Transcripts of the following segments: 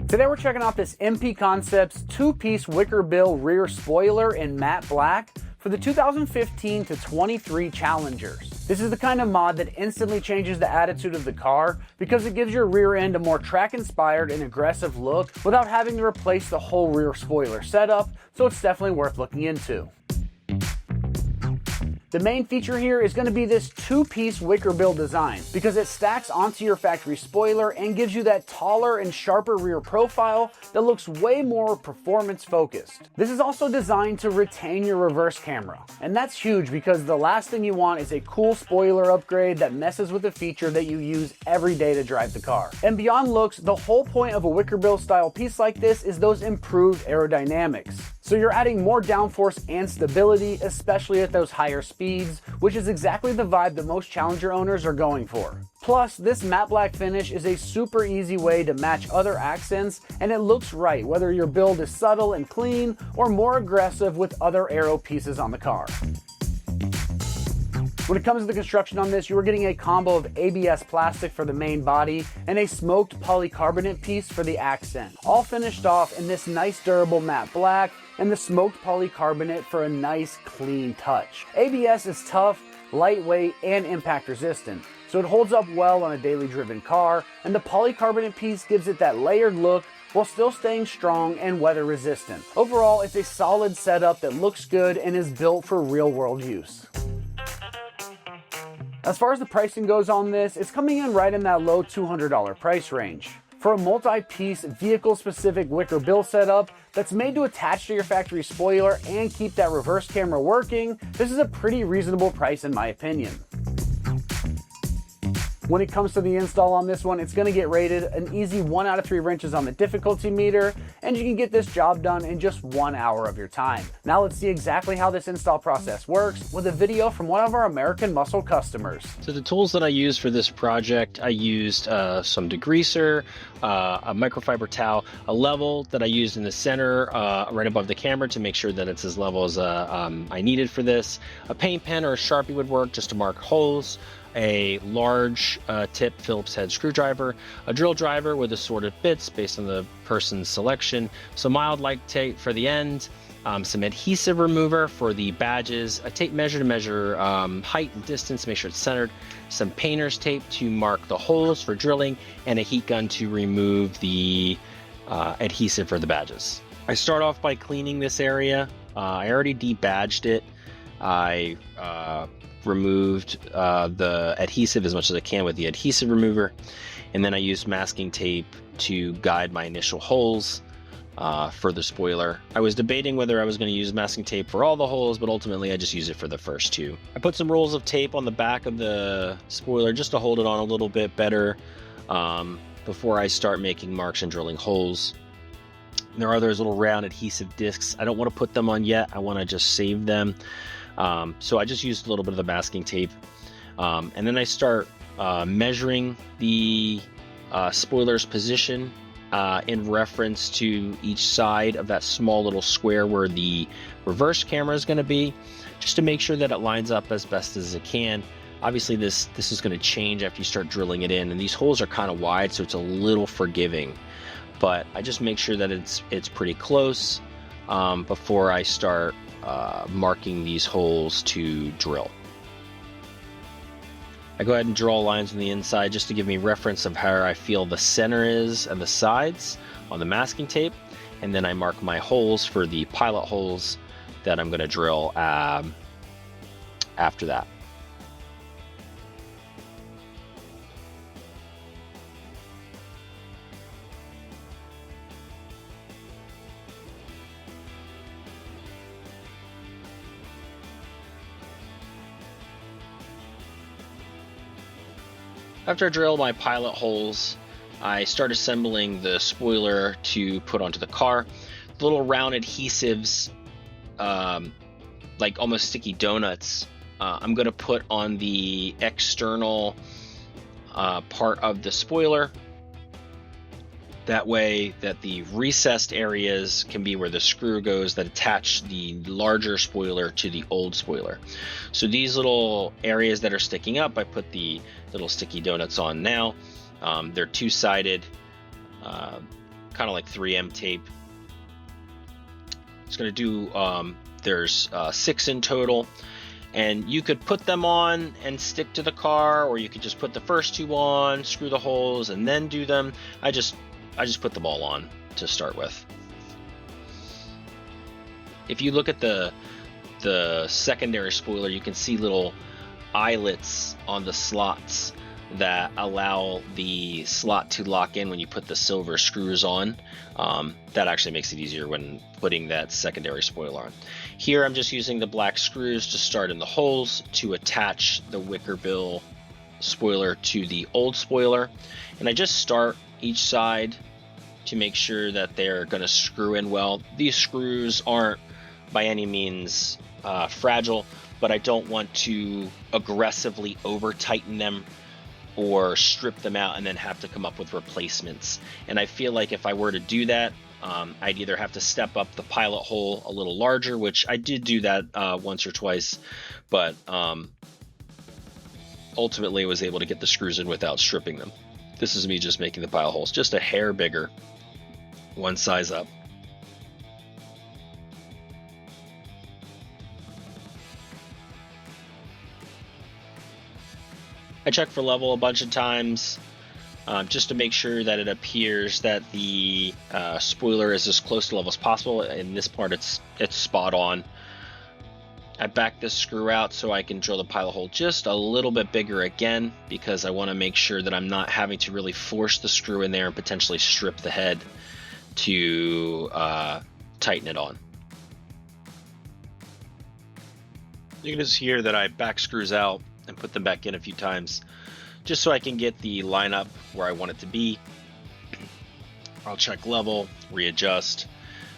Today we're checking out this MP Concepts 2-piece Wicker Bill Rear Spoiler in matte black for the 2015 to 23 Challengers. This is the kind of mod that instantly changes the attitude of the car because it gives your rear end a more track-inspired and aggressive look without having to replace the whole rear spoiler setup, so it's definitely worth looking into. The main feature here is going to be this 2-piece Wicker Bill design because it stacks onto your factory spoiler and gives you that taller and sharper rear profile that looks way more performance focused. This is also designed to retain your reverse camera, and that's huge because the last thing you want is a cool spoiler upgrade that messes with a feature that you use every day to drive the car. And beyond looks, the whole point of a Wicker Bill style piece like this is those improved aerodynamics. So you're adding more downforce and stability, especially at those higher speeds, which is exactly the vibe that most Challenger owners are going for. Plus, this matte black finish is a super easy way to match other accents, and it looks right whether your build is subtle and clean or more aggressive with other aero pieces on the car. When it comes to the construction on this, you are getting a combo of ABS plastic for the main body and a smoked polycarbonate piece for the accent, all finished off in this nice durable matte black and the smoked polycarbonate for a nice clean touch. ABS is tough, lightweight, and impact resistant, so it holds up well on a daily driven car, and the polycarbonate piece gives it that layered look while still staying strong and weather resistant. Overall, it's a solid setup that looks good and is built for real world use. As far as the pricing goes on this, it's coming in right in that low $200 price range. For a multi-piece, vehicle-specific Wicker Bill setup that's made to attach to your factory spoiler and keep that reverse camera working, this is a pretty reasonable price in my opinion. When it comes to the install on this one, it's going to get rated an easy 1 out of 3 wrenches on the difficulty meter, and you can get this job done in just 1 hour of your time. Now let's see exactly how this install process works with a video from one of our American Muscle customers. So the tools that I used for this project, I used some degreaser, a microfiber towel, a level that I used in the center right above the camera to make sure that it's as level as I needed for this. A paint pen or a Sharpie would work just to mark holes. A large tip Phillips head screwdriver, a drill driver with assorted bits based on the person's selection, some mild light tape for the end, some adhesive remover for the badges, a tape measure to measure height and distance, make sure it's centered, some painter's tape to mark the holes for drilling, and a heat gun to remove the adhesive for the badges. I start off by cleaning this area. I already debadged it. I removed the adhesive as much as I can with the adhesive remover, and then I used masking tape to guide my initial holes for the spoiler. I was debating whether I was going to use masking tape for all the holes, but ultimately I just used it for the first 2. I put some rolls of tape on the back of the spoiler just to hold it on a little bit better before I start making marks and drilling holes. There are those little round adhesive discs. I don't want to put them on yet. I want to just save them. So I just used a little bit of the masking tape, and then I start measuring the spoiler's position in reference to each side of that small little square where the reverse camera is going to be, just to make sure that it lines up as best as it can. Obviously this is going to change after you start drilling it in, and these holes are kind of wide, so it's a little forgiving, but I just make sure that it's pretty close before I start marking these holes to drill. I go ahead and draw lines on the inside just to give me reference of how I feel the center is and the sides on the masking tape, and then I mark my holes for the pilot holes that I'm going to drill after that. After I drill my pilot holes, I start assembling the spoiler to put onto the car. The little round adhesives, like almost sticky donuts, I'm going to put on the external part of the spoiler. That way that the recessed areas can be where the screw goes that attach the larger spoiler to the old spoiler. So these little areas that are sticking up, I put the little sticky donuts on now. They're two-sided kind of like 3M tape. It's going to do, there's 6 in total, and you could put them on and stick to the car, or you could just put the first 2 on, screw the holes, and then do them. I just put them all on to start with. If you look at the secondary spoiler, you can see little eyelets on the slots that allow the slot to lock in when you put the silver screws on. That actually makes it easier when putting that secondary spoiler on. Here I'm just using the black screws to start in the holes to attach the Wicker Bill spoiler to the old spoiler, and I just start each side to make sure that they're going to screw in well. These screws aren't by any means fragile, but I don't want to aggressively over tighten them or strip them out and then have to come up with replacements. And I feel like if I were to do that, I'd either have to step up the pilot hole a little larger, which I did do that once or twice, but ultimately was able to get the screws in without stripping them. This is me just making the pilot holes just a hair bigger, one size up. I check for level a bunch of times just to make sure that it appears that the spoiler is as close to level as possible. In this part, it's spot on. I back this screw out so I can drill the pilot hole just a little bit bigger again, because I want to make sure that I'm not having to really force the screw in there and potentially strip the head to tighten it on. You can just hear that I back screws out and put them back in a few times just so I can get the lineup where I want it to be. I'll check level, readjust.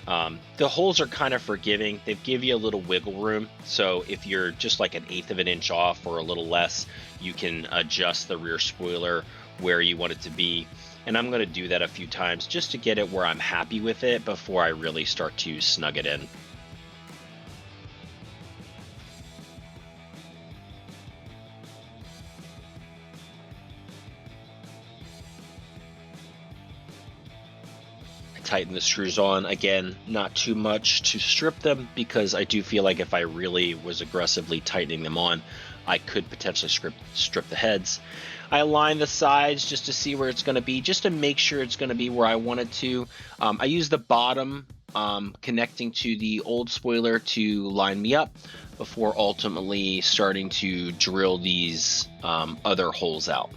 The holes are kind of forgiving. They give you a little wiggle room, so if you're just like 1/8 of an inch off or a little less, you can adjust the rear spoiler where you want it to be. And I'm going to do that a few times just to get it where I'm happy with it before I really start to snug it in. Tighten the screws on again, not too much to strip them, because I do feel like if I really was aggressively tightening them on, I could potentially strip the heads. I align the sides just to see where it's going to be, just to make sure it's going to be where I want it to. I use the bottom connecting to the old spoiler to line me up before ultimately starting to drill these other holes out.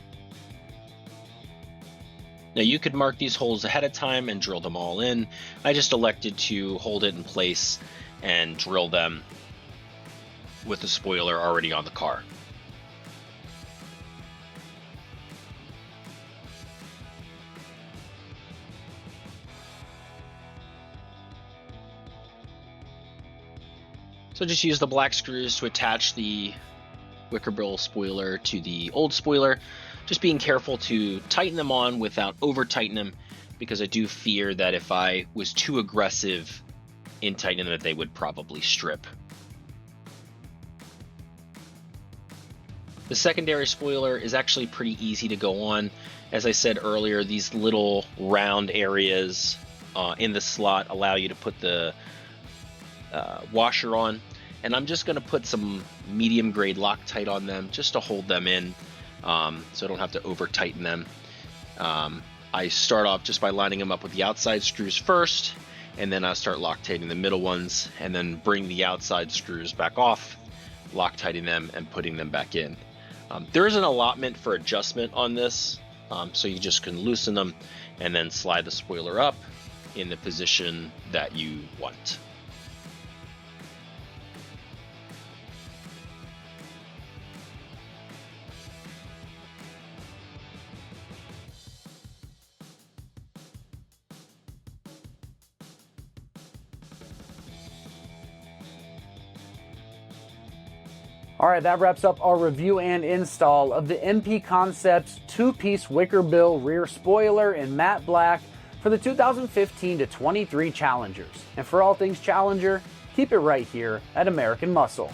Now you could mark these holes ahead of time and drill them all in. I just elected to hold it in place and drill them with the spoiler already on the car. So just use the black screws to attach the Wicker Bill spoiler to the old spoiler. Just being careful to tighten them on without over tighten them, because I do fear that if I was too aggressive in tightening them, they would probably strip. The secondary spoiler is actually pretty easy to go on. As I said earlier, these little round areas in the slot allow you to put the washer on, and I'm just going to put some medium grade Loctite on them just to hold them in. So I don't have to over tighten them. I start off just by lining them up with the outside screws first, and then I start Loctiting the middle ones, and then bring the outside screws back off, Loctiting them and putting them back in. There is an allotment for adjustment on this, so you just can loosen them and then slide the spoiler up in the position that you want. All right, that wraps up our review and install of the MP Concepts 2-piece Wicker Bill rear spoiler in matte black for the 2015 to 23 Challengers. And for all things Challenger, keep it right here at American Muscle.